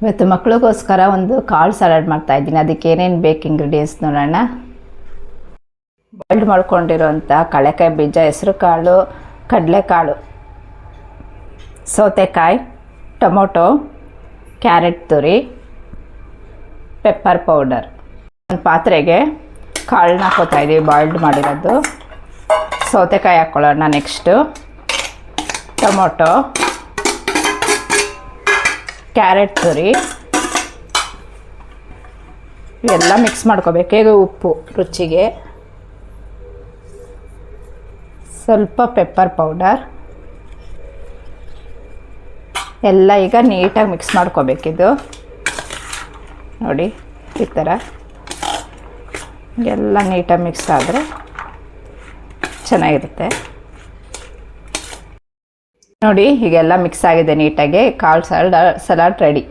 ಇವತ್ತು ಮಕ್ಕಳಿಗೋಸ್ಕರ ಒಂದು ಕಾಳು ಸಲಾಡ್ ಮಾಡ್ತಾಯಿದ್ದೀನಿ. ಅದಕ್ಕೆ ಏನೇನು ಬೇಕು ಇಂಗ್ರೀಡಿಯೆಂಟ್ಸ್ ನೋಡೋಣ. ಬಾಯ್ಲ್ಡ್ ಮಾಡ್ಕೊಂಡಿರೋಂಥ ಕಡಲೆಕಾಯಿ ಬೀಜ, ಹೆಸರು ಕಾಳು, ಕಡಲೆಕಾಳು, ಸೌತೆಕಾಯಿ, ಟೊಮೊಟೊ, ಕ್ಯಾರೆಟ್ ತುರಿ, ಪೆಪ್ಪರ್ ಪೌಡರ್. ಒಂದು ಪಾತ್ರೆಗೆ ಕಾಳನ್ನ ಹಾಕೋತಾಯಿದ್ದೀವಿ, ಬಾಯ್ಲ್ಡ್ ಮಾಡಿರೋದು. ಸೌತೆಕಾಯಿ ಹಾಕ್ಕೊಳ್ಳೋಣ. ನೆಕ್ಸ್ಟು ಟೊಮೊಟೊ, ಕ್ಯಾರೆಟ್ ತುರಿ ಎಲ್ಲ ಮಿಕ್ಸ್ ಮಾಡ್ಕೋಬೇಕು. ಈಗ ಉಪ್ಪು ರುಚಿಗೆ, ಸ್ವಲ್ಪ ಪೆಪ್ಪರ್ ಪೌಡರ್ ಎಲ್ಲ ಈಗ ನೀಟಾಗಿ ಮಿಕ್ಸ್ ಮಾಡ್ಕೋಬೇಕಿದು. ನೋಡಿ ಈ ಥರ ಎಲ್ಲ ನೀಟಾಗಿ ಮಿಕ್ಸ್ ಆದರೆ ಚೆನ್ನಾಗಿರುತ್ತೆ. ನೋಡಿ ಹೀಗೆಲ್ಲ ಮಿಕ್ಸ್ ಆಗಿದೆ ನೀಟಾಗಿ. ಕಾಳು ಸಲಾಡ್ ರೆಡಿ.